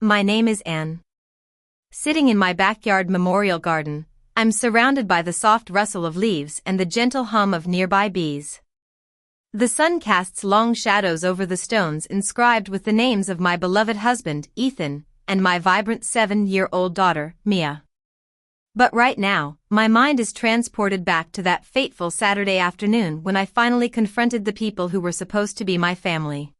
My name is Anne. Sitting in my backyard memorial garden, I'm surrounded by the soft rustle of leaves and the gentle hum of nearby bees. The sun casts long shadows over the stones inscribed with the names of my beloved husband, Ethan, and my vibrant 7-year-old daughter, Mia. But right now, my mind is transported back to that fateful Saturday afternoon when I finally confronted the people who were supposed to be my family.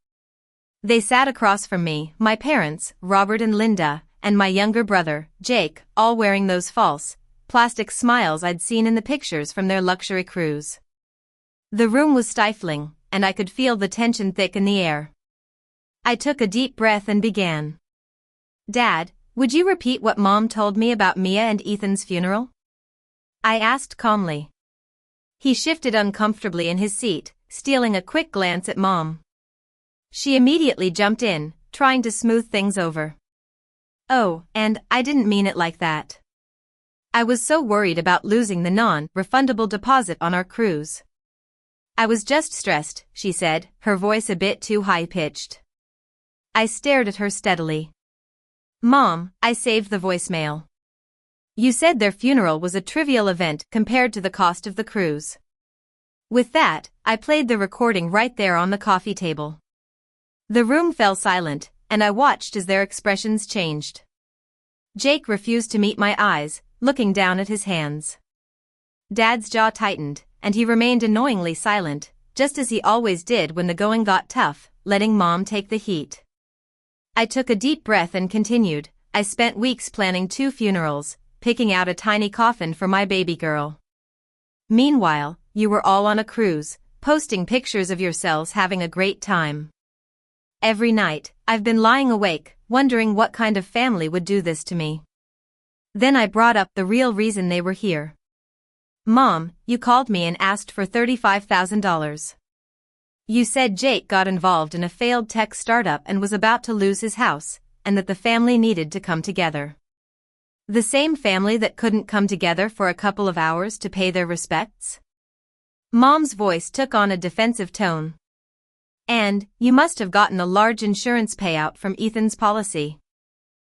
They sat across from me, my parents, Robert and Linda, and my younger brother, Jake, all wearing those false, plastic smiles I'd seen in the pictures from their luxury cruise. The room was stifling, and I could feel the tension thick in the air. I took a deep breath and began. "Dad, would you repeat what Mom told me about Mia and Ethan's funeral?" I asked calmly. He shifted uncomfortably in his seat, stealing a quick glance at Mom. She immediately jumped in, trying to smooth things over. "Oh, and I didn't mean it like that. I was so worried about losing the non-refundable deposit on our cruise. I was just stressed," she said, her voice a bit too high-pitched. I stared at her steadily. "Mom, I saved the voicemail. You said their funeral was a trivial event compared to the cost of the cruise." With that, I played the recording right there on the coffee table. The room fell silent, and I watched as their expressions changed. Jake refused to meet my eyes, looking down at his hands. Dad's jaw tightened, and he remained annoyingly silent, just as he always did when the going got tough, letting Mom take the heat. I took a deep breath and continued. "I spent weeks planning 2 funerals, picking out a tiny coffin for my baby girl. Meanwhile, you were all on a cruise, posting pictures of yourselves having a great time. Every night, I've been lying awake, wondering what kind of family would do this to me." Then I brought up the real reason they were here. "Mom, you called me and asked for $35,000. You said Jake got involved in a failed tech startup and was about to lose his house, and that the family needed to come together. The same family that couldn't come together for a couple of hours to pay their respects?" Mom's voice took on a defensive tone. "And, you must have gotten a large insurance payout from Ethan's policy.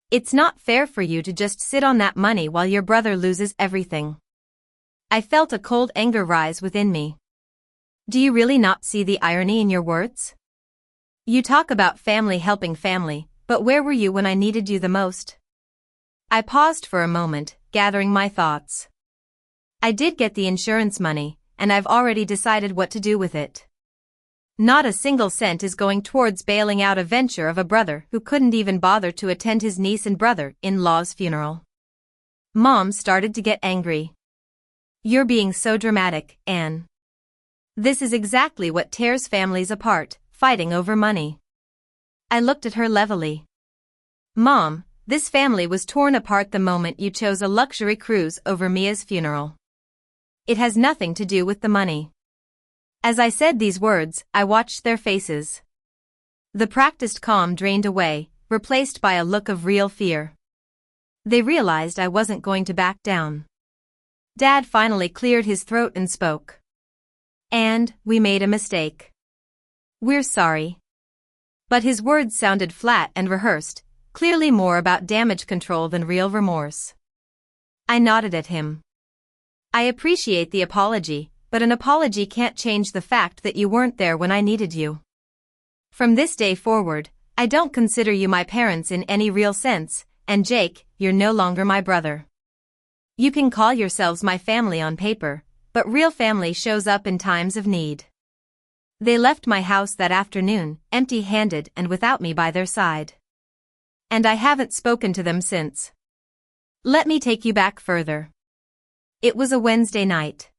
It's not fair for you to just sit on that money while your brother loses everything." I felt a cold anger rise within me. "Do you really not see the irony in your words? You talk about family helping family, but where were you when I needed you the most?" I paused for a moment, gathering my thoughts. I did get the insurance money, and I've already decided what to do with it. Not a single cent is going towards bailing out a venture of a brother who couldn't even bother to attend his niece and brother-in-law's funeral. Mom started to get angry. "You're being so dramatic, Anne. This is exactly what tears families apart, fighting over money." I looked at her levelly. "Mom, this family was torn apart the moment you chose a luxury cruise over Mia's funeral. It has nothing to do with the money." As I said these words, I watched their faces. The practiced calm drained away, replaced by a look of real fear. They realized I wasn't going to back down. Dad finally cleared his throat and spoke. "And, we made a mistake. We're sorry." But his words sounded flat and rehearsed, clearly more about damage control than real remorse. I nodded at him. "I appreciate the apology, but an apology can't change the fact that you weren't there when I needed you. From this day forward, I don't consider you my parents in any real sense, and Jake, you're no longer my brother. You can call yourselves my family on paper, but real family shows up in times of need." They left my house that afternoon, empty-handed and without me by their side. And I haven't spoken to them since. Let me take you back further. It was a Wednesday night.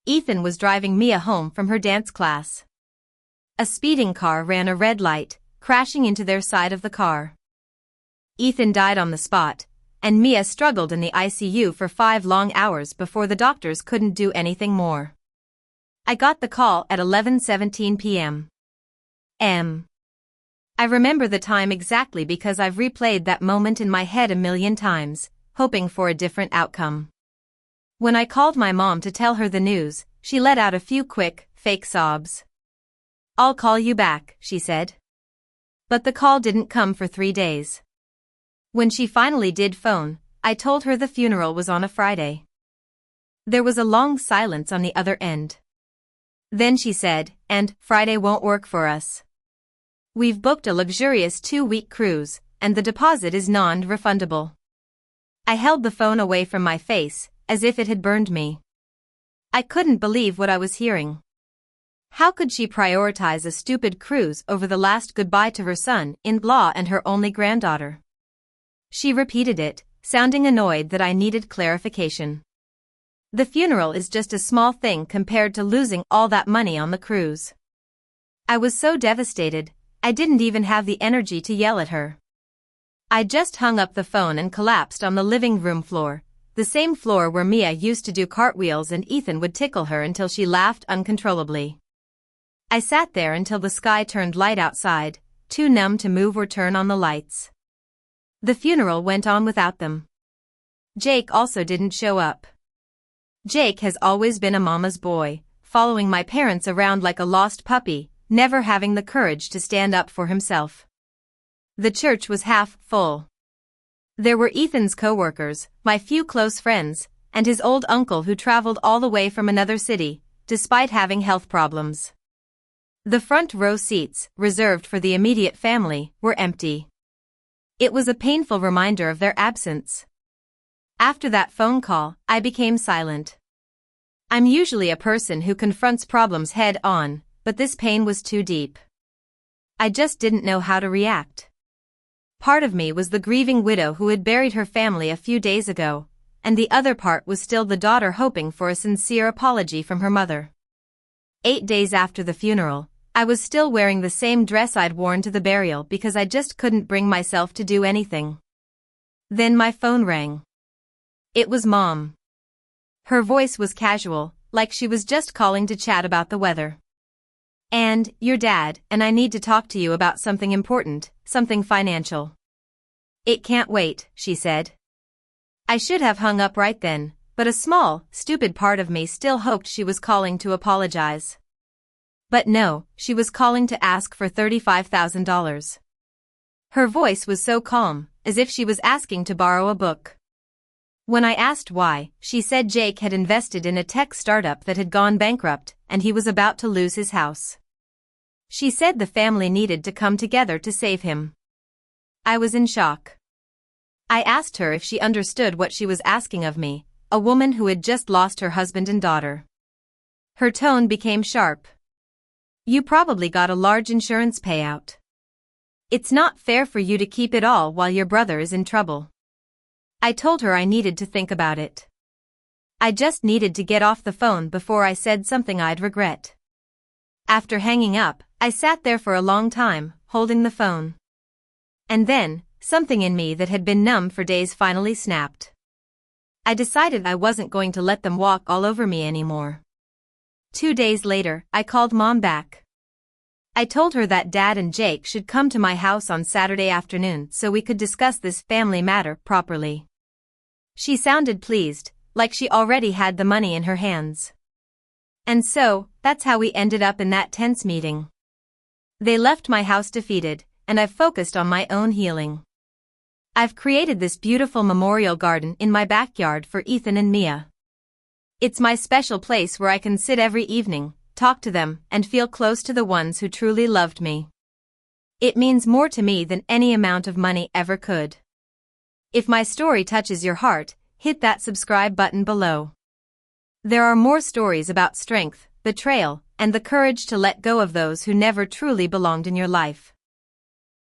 Ethan was driving Mia home from her dance class. A speeding car ran a red light, crashing into their side of the car. Ethan died on the spot, and Mia struggled in the ICU for 5 long hours before the doctors couldn't do anything more. I got the call at 11:17 p.m. I remember the time exactly because I've replayed that moment in my head a million times, hoping for a different outcome. When I called my mom to tell her the news, she let out a few quick, fake sobs. "I'll call you back," she said. But the call didn't come for 3 days. When she finally did phone, I told her the funeral was on a Friday. There was a long silence on the other end. Then she said, "And Friday won't work for us. We've booked a luxurious 2-week cruise, and the deposit is non-refundable." I held the phone away from my face, as if it had burned me. I couldn't believe what I was hearing. How could she prioritize a stupid cruise over the last goodbye to her son-in-law and her only granddaughter? She repeated it, sounding annoyed that I needed clarification. The funeral is just a small thing compared to losing all that money on the cruise. I was so devastated, I didn't even have the energy to yell at her. I just hung up the phone and collapsed on the living room floor, the same floor where Mia used to do cartwheels and Ethan would tickle her until she laughed uncontrollably. I sat there until the sky turned light outside, too numb to move or turn on the lights. The funeral went on without them. Jake also didn't show up. Jake has always been a mama's boy, following my parents around like a lost puppy, never having the courage to stand up for himself. The church was half full. There were Ethan's co-workers, my few close friends, and his old uncle who traveled all the way from another city, despite having health problems. The front row seats, reserved for the immediate family, were empty. It was a painful reminder of their absence. After that phone call, I became silent. I'm usually a person who confronts problems head-on, but this pain was too deep. I just didn't know how to react. Part of me was the grieving widow who had buried her family a few days ago, and the other part was still the daughter hoping for a sincere apology from her mother. 8 days after the funeral, I was still wearing the same dress I'd worn to the burial because I just couldn't bring myself to do anything. Then my phone rang. It was Mom. Her voice was casual, like she was just calling to chat about the weather. "And, your dad, and I need to talk to you about something important, something financial." "It can't wait," she said. I should have hung up right then, but a small, stupid part of me still hoped she was calling to apologize. But no, she was calling to ask for $35,000. Her voice was so calm, as if she was asking to borrow a book. When I asked why, she said Jake had invested in a tech startup that had gone bankrupt, and he was about to lose his house. She said the family needed to come together to save him. I was in shock. I asked her if she understood what she was asking of me, a woman who had just lost her husband and daughter. Her tone became sharp. "You probably got a large insurance payout. It's not fair for you to keep it all while your brother is in trouble." I told her I needed to think about it. I just needed to get off the phone before I said something I'd regret. After hanging up, I sat there for a long time, holding the phone. And then, something in me that had been numb for days finally snapped. I decided I wasn't going to let them walk all over me anymore. 2 days later, I called Mom back. I told her that Dad and Jake should come to my house on Saturday afternoon so we could discuss this family matter properly. She sounded pleased, like she already had the money in her hands. And so, that's how we ended up in that tense meeting. They left my house defeated, and I've focused on my own healing. I've created this beautiful memorial garden in my backyard for Ethan and Mia. It's my special place where I can sit every evening, talk to them, and feel close to the ones who truly loved me. It means more to me than any amount of money ever could. If my story touches your heart, hit that subscribe button below. There are more stories about strength, betrayal, and the courage to let go of those who never truly belonged in your life.